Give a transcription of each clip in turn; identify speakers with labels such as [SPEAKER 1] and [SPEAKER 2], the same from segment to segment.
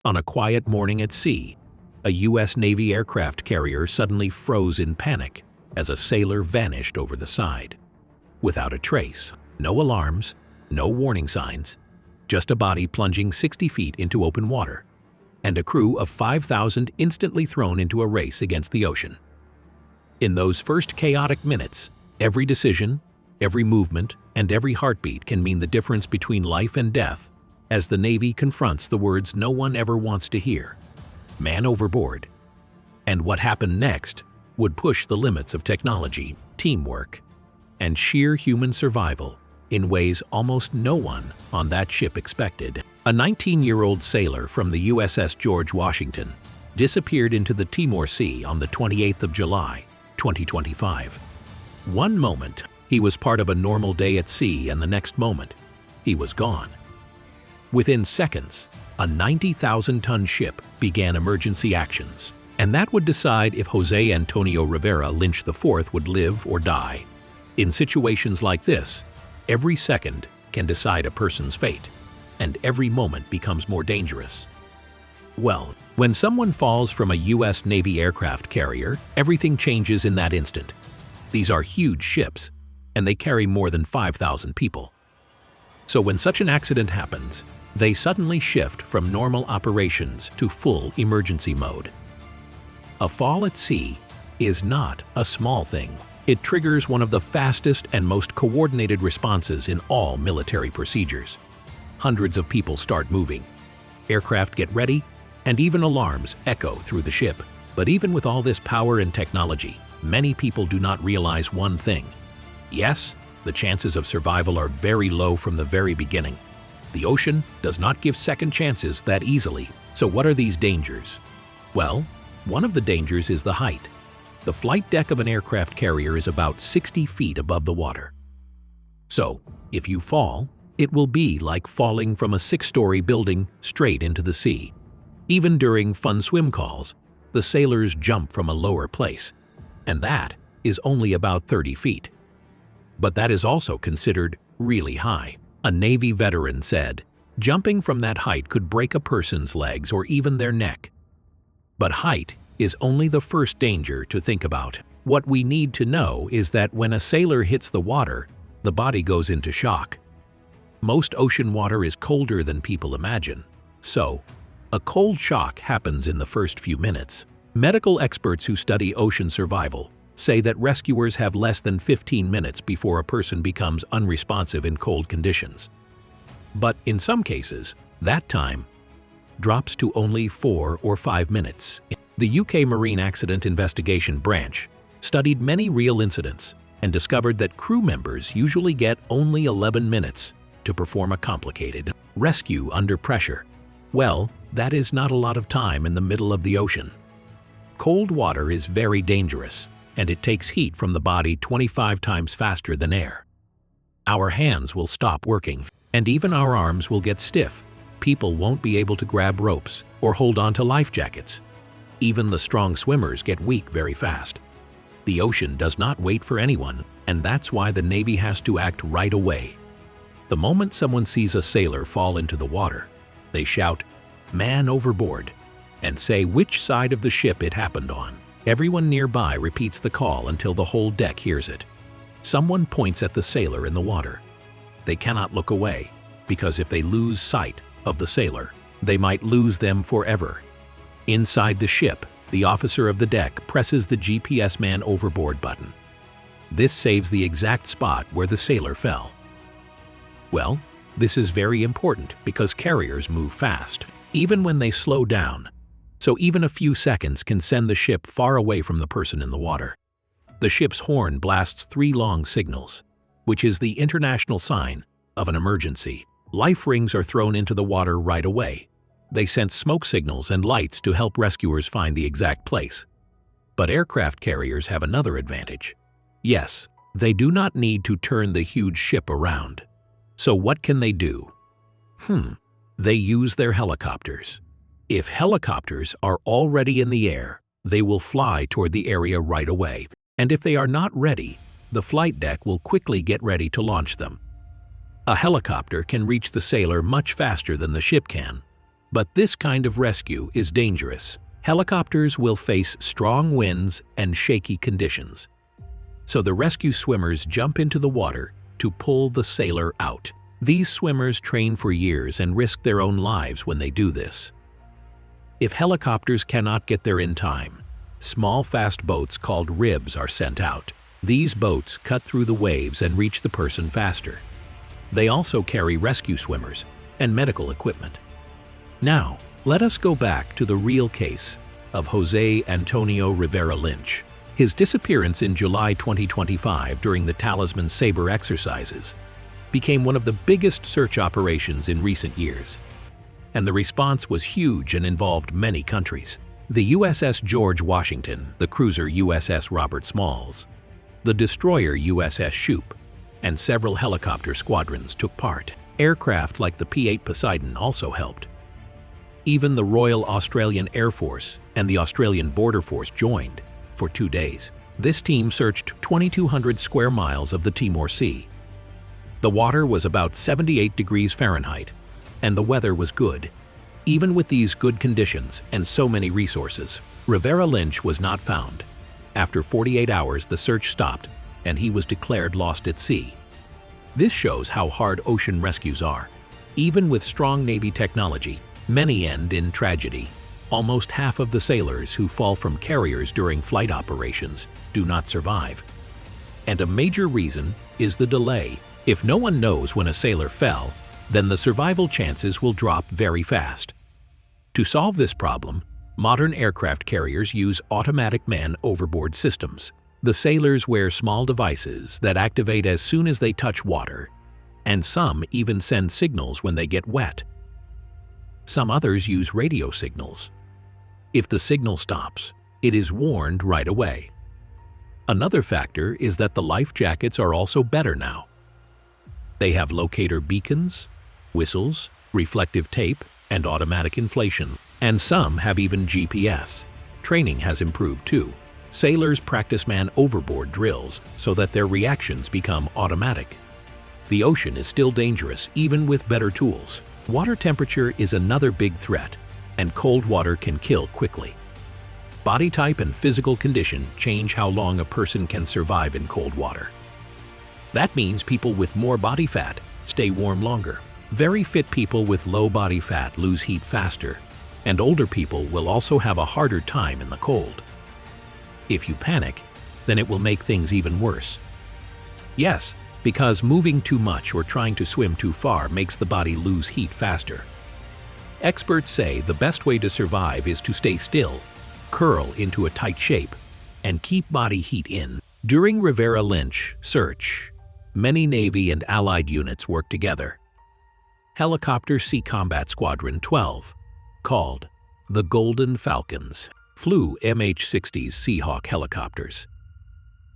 [SPEAKER 1] On a quiet morning at sea, a U.S. Navy aircraft carrier suddenly froze in panic as a sailor vanished over the side. Without a trace, no alarms, no warning signs, just a body plunging 60 feet into open water, and a crew of 5,000 instantly thrown into a race against the ocean. In those first chaotic minutes, every decision, every movement, and every heartbeat can mean the difference between life and death as the Navy confronts the words no one ever wants to hear: man overboard. And what happened next would push the limits of technology, teamwork, and sheer human survival in ways almost no one on that ship expected. A 19-year-old sailor from the USS George Washington disappeared into the Timor Sea on the 28th of July, 2025. One moment, he was part of a normal day at sea, and the next moment, he was gone. Within seconds, a 90,000-ton ship began emergency actions, and that would decide if Jose Antonio Rivera Lynch IV would live or die. In situations like this, every second can decide a person's fate, and every moment becomes more dangerous. Well, when someone falls from a U.S. Navy aircraft carrier, everything changes in that instant. These are huge ships, and they carry more than 5,000 people. So when such an accident happens, they suddenly shift from normal operations to full emergency mode. A fall at sea is not a small thing. It triggers one of the fastest and most coordinated responses in all military procedures. Hundreds of people start moving. Aircraft get ready, and even alarms echo through the ship. But even with all this power and technology, many people do not realize one thing. Yes, the chances of survival are very low from the very beginning. The ocean does not give second chances that easily. So what are these dangers? Well, one of the dangers is the height. The flight deck of an aircraft carrier is about 60 feet above the water. So, if you fall, it will be like falling from a 6-story building straight into the sea. Even during fun swim calls, the sailors jump from a lower place, and that is only about 30 feet. But that is also considered really high. A Navy veteran said, jumping from that height could break a person's legs or even their neck. But height is only the first danger to think about. What we need to know is that when a sailor hits the water, the body goes into shock. Most ocean water is colder than people imagine, so a cold shock happens in the first few minutes. Medical experts who study ocean survival say that rescuers have less than 15 minutes before a person becomes unresponsive in cold conditions. But in some cases, that time drops to only 4 or 5 minutes. The UK Marine Accident Investigation Branch studied many real incidents and discovered that crew members usually get only 11 minutes to perform a complicated rescue under pressure. Well, that is not a lot of time in the middle of the ocean. Cold water is very dangerous, and it takes heat from the body 25 times faster than air. Our hands will stop working, and even our arms will get stiff. People won't be able to grab ropes or hold on to life jackets. Even the strong swimmers get weak very fast. The ocean does not wait for anyone, and that's why the Navy has to act right away. The moment someone sees a sailor fall into the water, they shout, "Man overboard," and say which side of the ship it happened on. Everyone nearby repeats the call until the whole deck hears it. Someone points at the sailor in the water. They cannot look away, because if they lose sight of the sailor, they might lose them forever. Inside the ship, the officer of the deck presses the GPS man overboard button. This saves the exact spot where the sailor fell. Well, this is very important because carriers move fast, even when they slow down. So even a few seconds can send the ship far away from the person in the water. The ship's horn blasts 3 long signals, which is the international sign of an emergency. Life rings are thrown into the water right away. They sense smoke signals and lights to help rescuers find the exact place. But aircraft carriers have another advantage. Yes, they do not need to turn the huge ship around. So what can they do? They use their helicopters. If helicopters are already in the air, they will fly toward the area right away. And if they are not ready, the flight deck will quickly get ready to launch them. A helicopter can reach the sailor much faster than the ship can. But this kind of rescue is dangerous. Helicopters will face strong winds and shaky conditions. So the rescue swimmers jump into the water to pull the sailor out. These swimmers train for years and risk their own lives when they do this. If helicopters cannot get there in time, small fast boats called ribs are sent out. These boats cut through the waves and reach the person faster. They also carry rescue swimmers and medical equipment. Now, let us go back to the real case of Jose Antonio Rivera Lynch. His disappearance in July 2025 during the Talisman Sabre exercises became one of the biggest search operations in recent years. And the response was huge and involved many countries. The USS George Washington, the cruiser USS Robert Smalls, the destroyer USS Shoup, and several helicopter squadrons took part. Aircraft like the P-8 Poseidon also helped. Even the Royal Australian Air Force and the Australian Border Force joined for 2 days. This team searched 2,200 square miles of the Timor Sea. The water was about 78 degrees Fahrenheit, and the weather was good. Even with these good conditions and so many resources, Rivera Lynch was not found. After 48 hours, the search stopped, and he was declared lost at sea. This shows how hard ocean rescues are. Even with strong Navy technology, many end in tragedy. Almost half of the sailors who fall from carriers during flight operations do not survive. And a major reason is the delay. If no one knows when a sailor fell, then the survival chances will drop very fast. To solve this problem, modern aircraft carriers use automatic man overboard systems. The sailors wear small devices that activate as soon as they touch water, and some even send signals when they get wet. Some others use radio signals. If the signal stops, it is warned right away. Another factor is that the life jackets are also better now. They have locator beacons, whistles, reflective tape, and automatic inflation, and some have even GPS. Training has improved too. Sailors practice man overboard drills so that their reactions become automatic. The ocean is still dangerous even with better tools. Water temperature is another big threat, and cold water can kill quickly. Body type and physical condition change how long a person can survive in cold water. That means people with more body fat stay warm longer. Very fit people with low body fat lose heat faster, and older people will also have a harder time in the cold. If you panic, then it will make things even worse. Yes, because moving too much or trying to swim too far makes the body lose heat faster. Experts say the best way to survive is to stay still, curl into a tight shape, and keep body heat in. During Rivera Lynch search, many Navy and Allied units worked together. Helicopter Sea Combat Squadron 12, called the Golden Falcons, flew MH-60 Seahawk helicopters.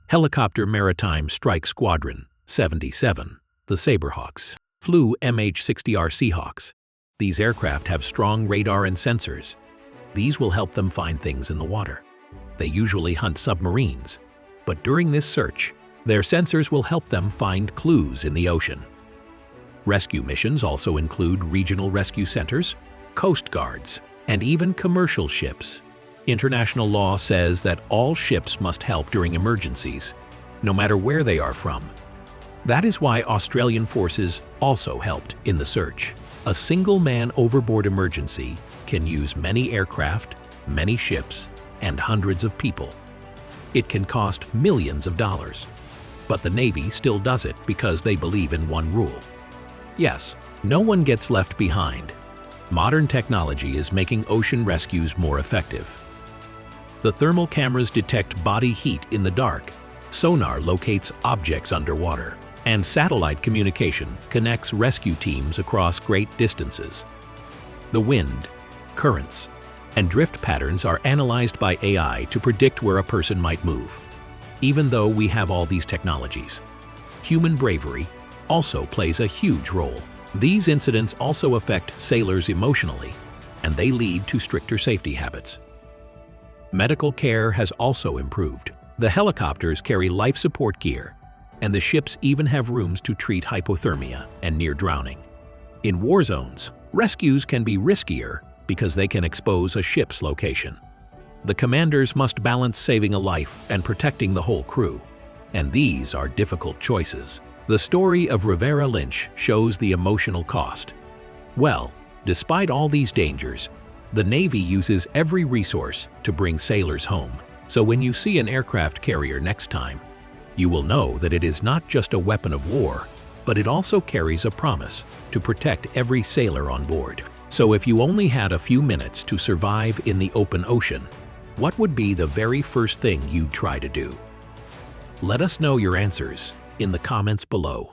[SPEAKER 1] Helicopter Maritime Strike Squadron 77, the Saberhawks, flew MH-60R Seahawks. These aircraft have strong radar and sensors. These will help them find things in the water. They usually hunt submarines, but during this search, their sensors will help them find clues in the ocean. Rescue missions also include regional rescue centers, coast guards, and even commercial ships. International law says that all ships must help during emergencies, no matter where they are from. That is why Australian forces also helped in the search. A single man overboard emergency can use many aircraft, many ships, and hundreds of people. It can cost millions of dollars. But the Navy still does it because they believe in one rule. Yes, no one gets left behind. Modern technology is making ocean rescues more effective. The thermal cameras detect body heat in the dark, sonar locates objects underwater, and satellite communication connects rescue teams across great distances. The wind, currents, and drift patterns are analyzed by AI to predict where a person might move. Even though we have all these technologies, human bravery also plays a huge role. These incidents also affect sailors emotionally, and they lead to stricter safety habits. Medical care has also improved. The helicopters carry life support gear, and the ships even have rooms to treat hypothermia and near drowning. In war zones, Rescues can be riskier because they can expose a ship's location. The commanders must balance saving a life and protecting the whole crew, and these are difficult choices. The story of Rivera Lynch shows the emotional cost. Well, despite all these dangers, the Navy uses every resource to bring sailors home. So when you see an aircraft carrier next time, you will know that it is not just a weapon of war, but it also carries a promise to protect every sailor on board. So if you only had a few minutes to survive in the open ocean, what would be the very first thing you'd try to do? Let us know your answers in the comments below.